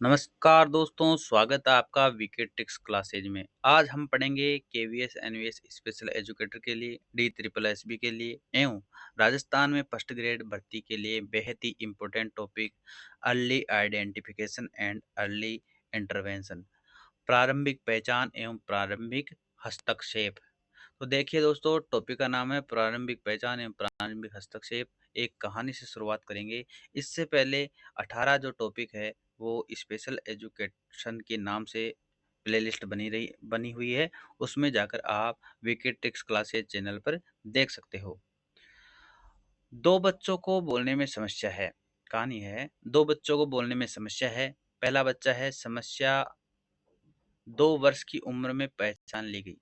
नमस्कार दोस्तों, स्वागत है आपका वीके टिक्स क्लासेज में। आज हम पढ़ेंगे केवीएस एनवीएस स्पेशल एजुकेटर के लिए, डी ट्रिपल एसबी के लिए एवं राजस्थान में फर्स्ट ग्रेड भर्ती के लिए बेहद ही important topic early identification and early intervention, प्रारंभिक पहचान एवं प्रारंभिक हस्तक्षेप। तो देखिए दोस्तों, टॉपिक का नाम है प्रारंभिक पहचान एवं प्रारंभिक हस्तक्षेप। एक कहानी से शुरुआत करेंगे। इससे पहले 18 जो टॉपिक है वो स्पेशल एजुकेशन के नाम से प्लेलिस्ट बनी हुई है। उसमें जाकर आप वीके टिक्स क्लासेज चैनल पर देख सकते हो। दो बच्चों को बोलने में समस्या है। कहानी है, दो बच्चों को बोलने में समस्या है। पहला बच्चा है, समस्या 2 वर्ष की उम्र में पहचान ली गई।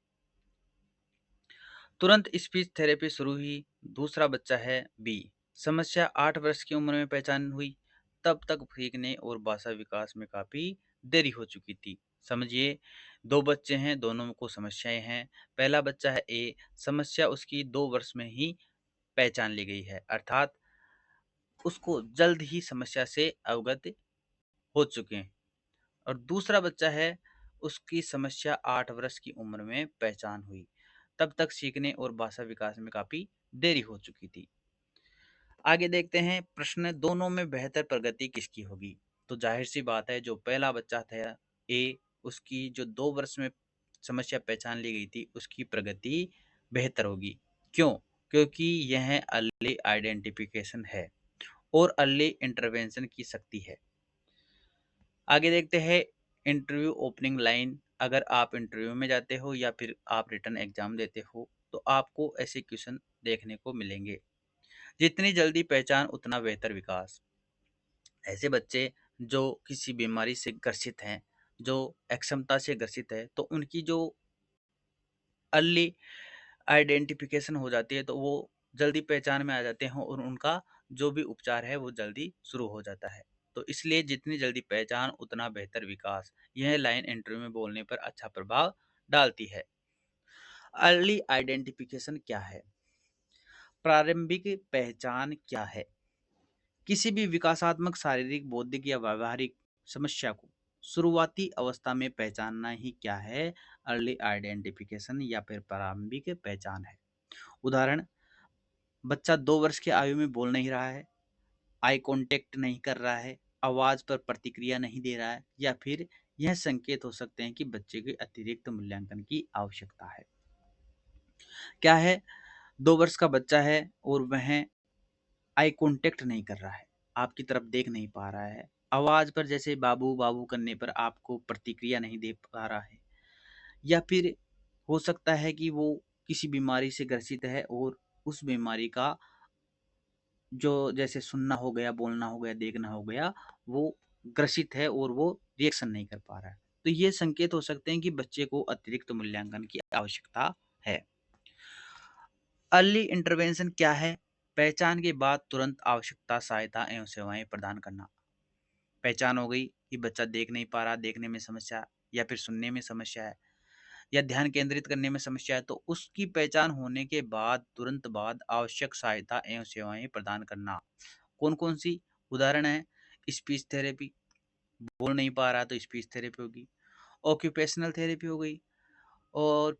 तुरंत स्पीच थेरेपी शुरू हुई। दूसरा बच्चा है बी, समस्या 8 वर्ष की उम्र में पहचान हुई। तब तक सीखने और भाषा विकास में काफी देरी हो चुकी थी। समझिए, दो बच्चे हैं, दोनों को समस्याएं हैं। पहला बच्चा है ए, समस्या उसकी 2 वर्ष में ही पहचान ली गई है, अर्थात उसको जल्द ही समस्या से अवगत हो चुके हैं। और दूसरा बच्चा है, उसकी समस्या 8 वर्ष की उम्र में पहचान हुई। तब तक सीखने और भाषा विकास में काफी देरी हो चुकी थी। आगे देखते हैं, प्रश्न दोनों में बेहतर प्रगति किसकी होगी। तो जाहिर सी बात है, जो पहला बच्चा था ए, उसकी जो 2 वर्ष में समस्या पहचान ली गई थी उसकी प्रगति बेहतर होगी। क्यों? क्योंकि यह अर्ली आइडेंटिफिकेशन है और अर्ली इंटरवेंशन की शक्ति है। आगे देखते हैं, इंटरव्यू ओपनिंग लाइन। अगर आप इंटरव्यू में जाते हो या फिर आप रिटन एग्जाम देते हो तो आपको ऐसे क्वेश्चन देखने को मिलेंगे। जितनी जल्दी पहचान उतना बेहतर विकास। ऐसे बच्चे जो किसी बीमारी से ग्रसित हैं, जो अक्षमता से ग्रसित है, तो उनकी जो अर्ली आइडेंटिफिकेशन हो जाती है तो वो जल्दी पहचान में आ जाते हैं और उनका जो भी उपचार है वो जल्दी शुरू हो जाता है। तो इसलिए जितनी जल्दी पहचान उतना बेहतर विकास, यह लाइन इंटरव्यू में बोलने पर अच्छा प्रभाव डालती है। अर्ली आइडेंटिफिकेशन क्या है? प्रारंभिक पहचान क्या है? किसी भी विकासात्मक, शारीरिक, बौद्धिक या व्यावहारिक समस्या को शुरुआती अवस्था में पहचानना ही क्या है? अर्ली आइडेंटिफिकेशन या फिर प्रारंभिक पहचान है। उदाहरण, बच्चा 2 वर्ष की आयु में बोल नहीं रहा है, आई कांटेक्ट नहीं कर रहा है, आवाज पर प्रतिक्रिया नहीं दे रहा है, या फिर यह संकेत हो सकते हैं कि बच्चे के अतिरिक्त मूल्यांकन की आवश्यकता है। क्या है? 2 वर्ष का बच्चा है और वह आई कांटेक्ट नहीं कर रहा है, आपकी तरफ देख नहीं पा रहा है, आवाज पर जैसे बाबू बाबू करने पर आपको प्रतिक्रिया नहीं दे पा रहा है, या फिर हो सकता है कि वो किसी बीमारी से ग्रसित है और उस बीमारी का जो जैसे सुनना हो गया, बोलना हो गया, देखना हो गया, वो ग्रसित है और वो रिएक्शन नहीं कर पा रहा है। तो ये संकेत हो सकते हैं कि बच्चे को अतिरिक्त मूल्यांकन की आवश्यकता है। अर्ली इंटरवेंशन क्या है? पहचान के बाद तुरंत आवश्यकता, सहायता एवं सेवाएं प्रदान करना। पहचान हो गई कि बच्चा देख नहीं पा रहा, देखने में समस्या या फिर सुनने में समस्या है या ध्यान केंद्रित करने में समस्या है, तो उसकी पहचान होने के बाद तुरंत बाद आवश्यक सहायता एवं सेवाएं प्रदान करना। कौन कौन सी उदाहरण है? स्पीच थेरेपी, बोल नहीं पा रहा तो स्पीच थेरेपी होगी, ऑक्यूपेशनल थेरेपी हो गई, और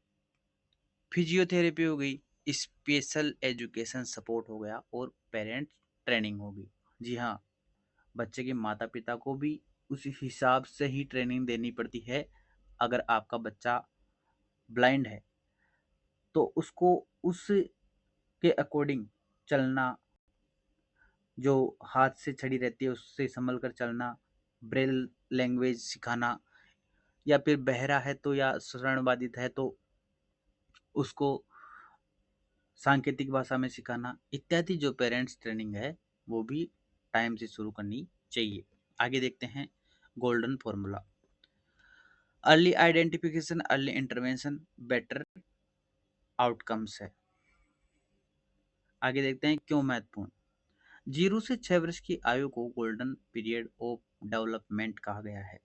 फिजियोथेरेपी हो गई, स्पेशल एजुकेशन सपोर्ट हो गया, और पेरेंट ट्रेनिंग होगी। जी हाँ, बच्चे के माता पिता को भी उसी हिसाब से ही ट्रेनिंग देनी पड़ती है। अगर आपका बच्चा ब्लाइंड है तो उसको उसके अकॉर्डिंग चलना, जो हाथ से छड़ी रहती है उससे संभल कर चलना, ब्रेल लैंग्वेज सिखाना, या फिर बहरा है तो या श्रवण बाधित है तो उसको सांकेतिक भाषा में सिखाना, इत्यादि जो पेरेंट्स ट्रेनिंग है वो भी टाइम से शुरू करनी चाहिए। आगे देखते हैं, golden formula. Early identification, early intervention, better outcomes है। आगे देखते हैं क्यों महत्वपूर्ण। 0 से 6 वर्ष की आयु को गोल्डन पीरियड ऑफ डेवलपमेंट कहा गया है।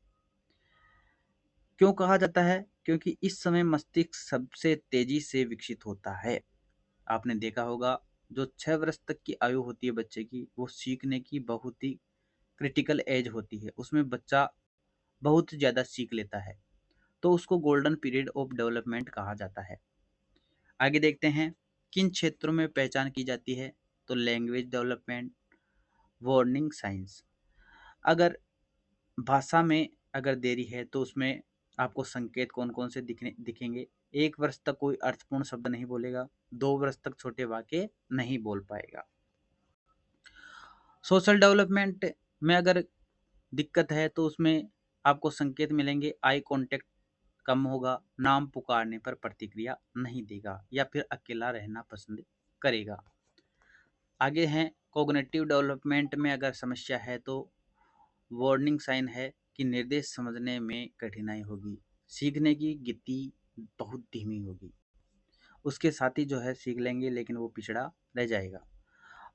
क्यों कहा जाता है? क्योंकि इस समय मस्तिष्क सबसे तेजी से विकसित होता है। आपने देखा होगा, जो 6 वर्ष तक की आयु होती है बच्चे की, वो सीखने की बहुत ही क्रिटिकल एज होती है। उसमें बच्चा बहुत ज़्यादा सीख लेता है, तो उसको गोल्डन पीरियड ऑफ डेवलपमेंट कहा जाता है। आगे देखते हैं किन क्षेत्रों में पहचान की जाती है। तो लैंग्वेज डेवलपमेंट, वार्निंग साइंस। अगर भाषा में अगर देरी है तो उसमें आपको संकेत कौन कौन से दिखेंगे। 1 वर्ष तक कोई अर्थपूर्ण शब्द नहीं बोलेगा, 2 वर्ष तक छोटे वाक्य नहीं बोल पाएगा। सोशल डेवलपमेंट में अगर दिक्कत है तो उसमें आपको संकेत मिलेंगे, आई कांटेक्ट कम होगा, नाम पुकारने पर प्रतिक्रिया नहीं देगा या फिर अकेला रहना पसंद करेगा। आगे हैं कॉग्निटिव डेवलपमेंट में अगर समस्या है तो वार्निंग साइन है कि निर्देश समझने में कठिनाई होगी, सीखने की गति बहुत धीमी होगी, उसके साथी जो है सीख लेंगे लेकिन वो पिछड़ा रह जाएगा।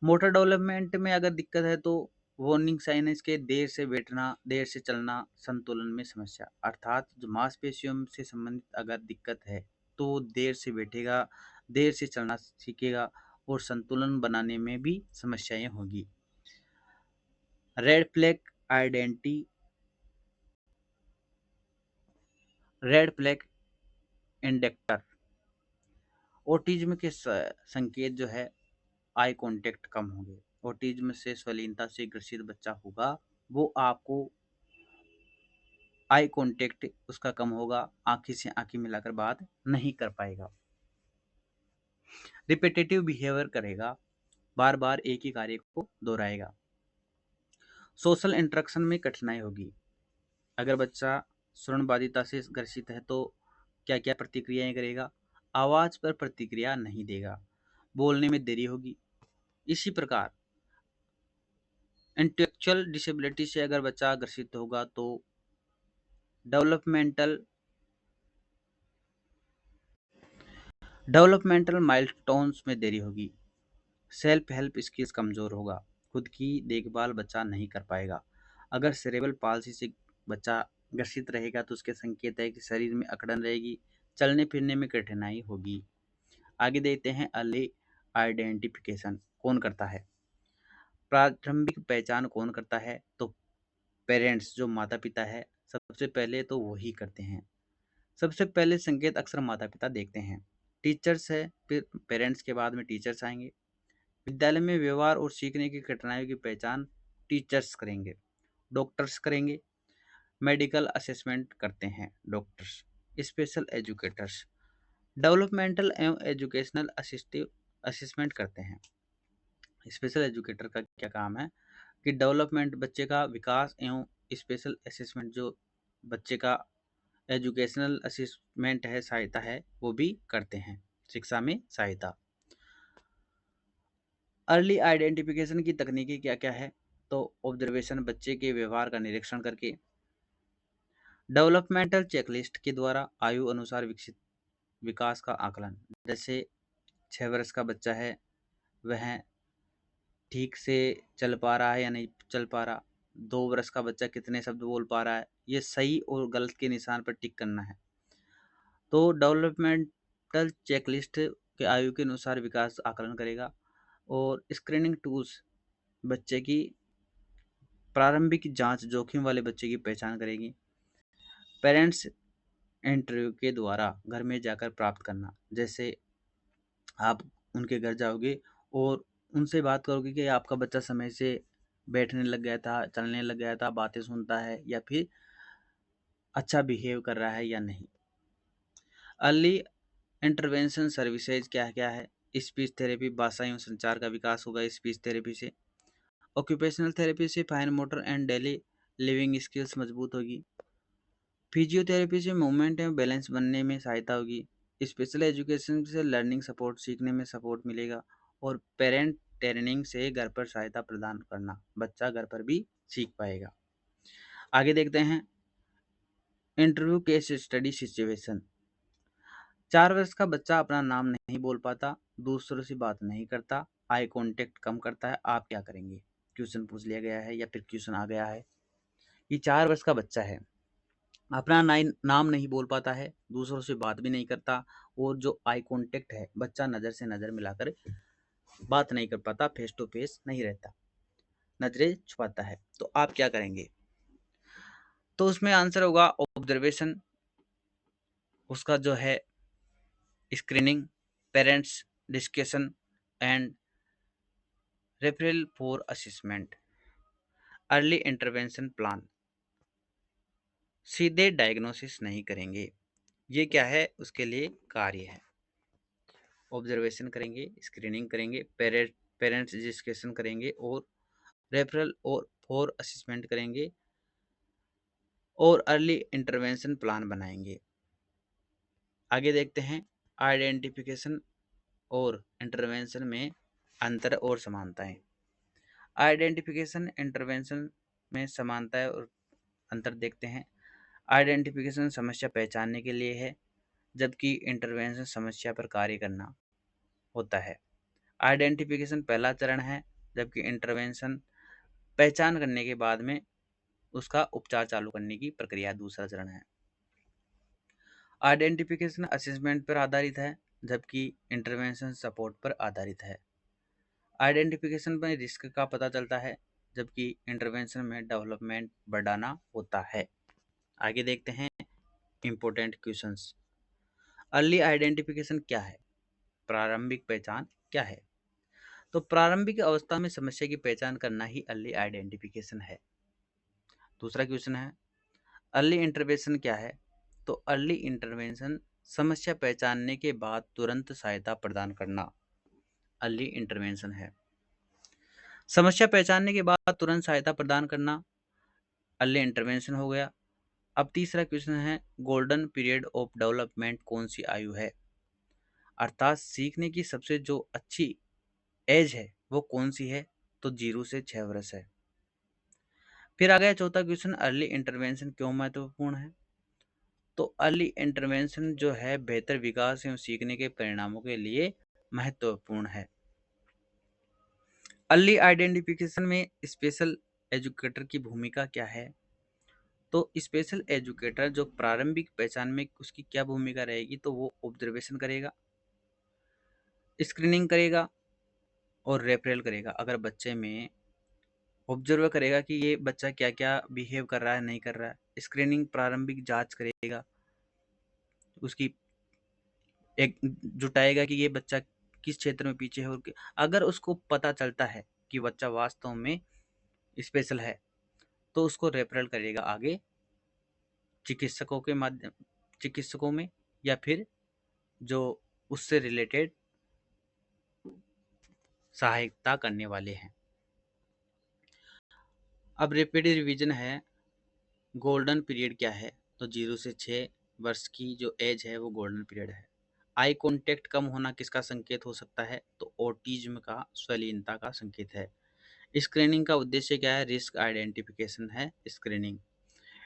मोटर डेवलपमेंट में अगर दिक्कत है तो वार्निंग साइन है इसके, देर से बैठना, देर से चलना, संतुलन में समस्या। अर्थात जो मांसपेशियों से संबंधित अगर दिक्कत है तो वो देर से बैठेगा, देर से चलना सीखेगा और संतुलन बनाने में भी समस्याएं होगी। Red flag identity, red flag indicator. Autism के संकेत जो है आई कांटेक्ट कम होंगे। ऑटिज्म से स्वलीनता से ग्रसित बच्चा होगा, वो आपको आई कांटेक्ट उसका कम होगा, आंखें से आंखें मिलाकर बात नहीं कर पाएगा, रिपीटेटिव बिहेवियर करेगा, बार बार एक ही कार्य को दोहराएगा। सोशल इंटरेक्शन में कठिनाई होगी। अगर बच्चा श्रवणबाधिता से ग्रसित है तो क्या क्या प्रतिक्रियाएं करेगा, आवाज पर प्रतिक्रिया नहीं देगा, बोलने में देरी होगी। इसी प्रकार इंटेलेक्चुअल डिसेबिलिटी से अगर बच्चा ग्रसित होगा तो डेवलपमेंटल माइलस्टोन्स में देरी होगी, सेल्फ हेल्प स्किल्स कमजोर होगा, खुद की देखभाल बच्चा नहीं कर पाएगा। अगर सेरेब्रल पाल्सी से बच्चा ग्रसित रहेगा तो उसके संकेत है कि शरीर में अकड़न रहेगी, चलने फिरने में कठिनाई होगी। आगे देखते हैं अर्ली आइडेंटिफिकेशन कौन करता है। प्रारंभिक पहचान कौन करता है, तो पेरेंट्स जो माता पिता है सबसे पहले तो वही करते हैं। सबसे पहले संकेत अक्सर माता पिता देखते हैं, टीचर्स है, फिर पेरेंट्स के बाद में टीचर्स आएंगे। विद्यालय में व्यवहार और सीखने की कठिनाइयों की पहचान टीचर्स करेंगे, डॉक्टर्स करेंगे, मेडिकल असेसमेंट करते हैं डॉक्टर्स, स्पेशल एजुकेटर्स डेवलपमेंटल एवं एजुकेशनल असिस्टिव असेसमेंट करते हैं। स्पेशल एजुकेटर का क्या काम है कि डेवलपमेंट बच्चे का विकास एवं स्पेशल असेसमेंट जो बच्चे का एजुकेशनल असिस्टमेंट है, सहायता है, वो भी करते हैं, शिक्षा में सहायता। अर्ली आइडेंटिफिकेशन की तकनीकी क्या क्या है, तो ऑब्जर्वेशन बच्चे के व्यवहार का निरीक्षण करके, डेवलपमेंटल चेकलिस्ट के द्वारा आयु अनुसार विकसित विकास का आकलन, जैसे 6 वर्ष का बच्चा है वह ठीक से चल पा रहा है या नहीं चल पा रहा, 2 वर्ष का बच्चा कितने शब्द बोल पा रहा है, ये सही और गलत के निशान पर टिक करना है। तो डेवलपमेंटल चेकलिस्ट के आयु के अनुसार विकास आकलन करेगा। और स्क्रीनिंग टूल्स बच्चे की प्रारंभिक जांच जोखिम वाले बच्चे की पहचान करेगी। पेरेंट्स इंटरव्यू के द्वारा घर में जाकर प्राप्त करना, जैसे आप उनके घर जाओगे और उनसे बात करोगे कि आपका बच्चा समय से बैठने लग गया था, चलने लग गया था, बातें सुनता है या फिर अच्छा बिहेव कर रहा है या नहीं। अर्ली इंटरवेंशन सर्विसेज क्या क्या है, स्पीच थेरेपी, भाषा एवं संचार का विकास होगा स्पीच थेरेपी से। ऑक्यूपेशनल थेरेपी से fine motor and daily living skills मजबूत होगी। फिजियोथेरेपी से मूवमेंट एवं बैलेंस बनने में सहायता होगी। स्पेशल एजुकेशन से लर्निंग सपोर्ट, सीखने में सपोर्ट मिलेगा। और पेरेंट ट्रेनिंग से घर पर सहायता प्रदान करना, बच्चा घर पर भी सीख पाएगा। आगे देखते हैं इंटरव्यू केस स्टडी सिचुएशन। 4 वर्ष का बच्चा अपना नाम नहीं बोल पाता, दूसरों से बात नहीं करता, आई कांटेक्ट कम करता है, आप क्या करेंगे। क्वेश्चन पूछ लिया गया है या फिर क्वेश्चन आ गया है कि 4 वर्ष का बच्चा है, अपना नाम नहीं बोल पाता है, दूसरों से बात भी नहीं करता, और जो आई कांटेक्ट है बच्चा नज़र से नज़र मिलाकर बात नहीं कर पाता, फेस टू फेस नहीं रहता, नजरें छुपाता है, तो आप क्या करेंगे। तो उसमें आंसर होगा ऑब्जर्वेशन, उसका जो है screening, parents discussion and referral for assessment, early intervention plan. सीधे डायग्नोसिस नहीं करेंगे, ये क्या है, उसके लिए कार्य है। ऑब्जर्वेशन करेंगे, स्क्रीनिंग करेंगे, पेरेंट्स डिस्कशन करेंगे और रेफरल और फॉर असेसमेंट करेंगे और अर्ली इंटरवेंशन प्लान बनाएंगे। आगे देखते हैं आइडेंटिफिकेशन और इंटरवेंशन में अंतर और समानताएं। आइडेंटिफिकेशन इंटरवेंशन में समानताएं और अंतर देखते हैं। आइडेंटिफिकेशन समस्या पहचानने के लिए है, जबकि इंटरवेंशन समस्या पर कार्य करना होता है। आइडेंटिफिकेशन पहला चरण है, जबकि इंटरवेंशन पहचान करने के बाद में उसका उपचार चालू करने की प्रक्रिया दूसरा चरण है। आइडेंटिफिकेशन असेसमेंट पर आधारित है, जबकि इंटरवेंशन सपोर्ट पर आधारित है। आइडेंटिफिकेशन में रिस्क का पता चलता है, जबकि इंटरवेंशन में डेवलपमेंट बढ़ाना होता है। आगे देखते हैं इंपॉर्टेंट क्वेश्चंस। अर्ली आइडेंटिफिकेशन क्या है? प्रारंभिक पहचान क्या है? तो प्रारंभिक अवस्था में समस्या की पहचान करना ही अर्ली आइडेंटिफिकेशन है। दूसरा क्वेश्चन है अर्ली इंटरवेंशन क्या है? तो अर्ली इंटरवेंशन समस्या पहचानने के बाद तुरंत सहायता प्रदान करना अर्ली इंटरवेंशन है। समस्या पहचानने के बाद तुरंत सहायता प्रदान करना अर्ली इंटरवेंशन हो गया। अब तीसरा क्वेश्चन है गोल्डन पीरियड ऑफ डेवलपमेंट कौन सी आयु है? अर्थात सीखने की सबसे जो अच्छी एज है वो कौन सी है? तो 0 से 6 वर्ष है। फिर आ गया चौथा क्वेश्चन अर्ली इंटरवेंशन क्यों महत्वपूर्ण है? तो अर्ली इंटरवेंशन जो है बेहतर विकास एवं सीखने के परिणामों के लिए महत्वपूर्ण है। अर्ली आइडेंटिफिकेशन में स्पेशल एजुकेटर की भूमिका क्या है? तो स्पेशल एजुकेटर जो प्रारंभिक पहचान में उसकी क्या भूमिका रहेगी? तो वो ऑब्जर्वेशन करेगा, स्क्रीनिंग करेगा और रेफरल करेगा। अगर बच्चे में ऑब्जर्व करेगा कि ये बच्चा क्या क्या बिहेव कर रहा है, नहीं कर रहा है, स्क्रीनिंग प्रारंभिक जांच करेगा, उसकी एक जुटाएगा कि ये बच्चा किस क्षेत्र में पीछे है, और अगर उसको पता चलता है कि बच्चा वास्तव में स्पेशल है तो उसको रेफरल करेगा आगे चिकित्सकों में या फिर जो उससे रिलेटेड सहायता करने वाले हैं। अब रैपिड रिवीजन है, गोल्डन पीरियड क्या है? तो 0 से 6 वर्ष की जो एज है वो गोल्डन पीरियड है। आई कांटेक्ट कम होना किसका संकेत हो सकता है? तो ऑटिज्म का, स्वलीनता का संकेत है। स्क्रीनिंग का उद्देश्य क्या है? रिस्क आइडेंटिफिकेशन है स्क्रीनिंग।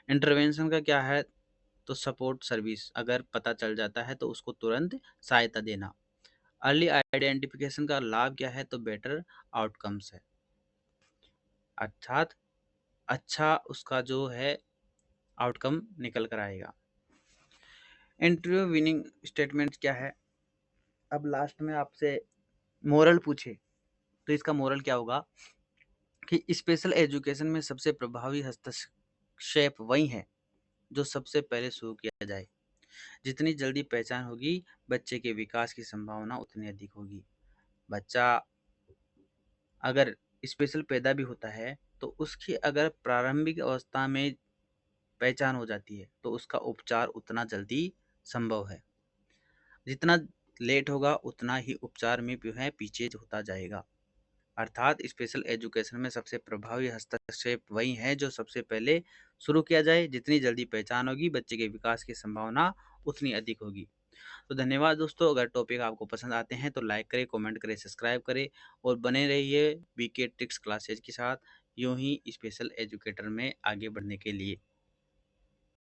इंटरवेंशन का क्या है? तो सपोर्ट सर्विस, अगर पता चल जाता है तो उसको तुरंत सहायता देना। अर्ली आइडेंटिफिकेशन का लाभ क्या है? तो बेटर आउटकम्स है, अर्थात अच्छा उसका जो है आउटकम निकल कर आएगा। इंटरव्यू विनिंग स्टेटमेंट क्या है? अब लास्ट में आपसे मोरल पूछे तो इसका मोरल क्या होगा कि स्पेशल एजुकेशन में सबसे प्रभावी हस्तक्षेप वही है जो सबसे पहले शुरू किया जाए। जितनी जल्दी पहचान होगी बच्चे के विकास की संभावना उतनी अधिक होगी। बच्चा अगर स्पेशल पैदा भी होता है तो उसकी अगर प्रारंभिक अवस्था में पहचान हो जाती है तो उसका उपचार उतना जल्दी संभव है। जितना लेट होगा उतना ही उपचार में जो है पीछे होता जाएगा। अर्थात स्पेशल एजुकेशन में सबसे प्रभावी हस्तक्षेप वही है जो सबसे पहले शुरू किया जाए। जितनी जल्दी पहचान होगी बच्चे के विकास की संभावना उतनी अधिक होगी। तो धन्यवाद दोस्तों, अगर टॉपिक आपको पसंद आते हैं तो लाइक करें, कमेंट करें, सब्सक्राइब करें और बने रहिए बीके ट्रिक्स क्लासेज के साथ यूं ही स्पेशल एजुकेटर में आगे बढ़ने के लिए।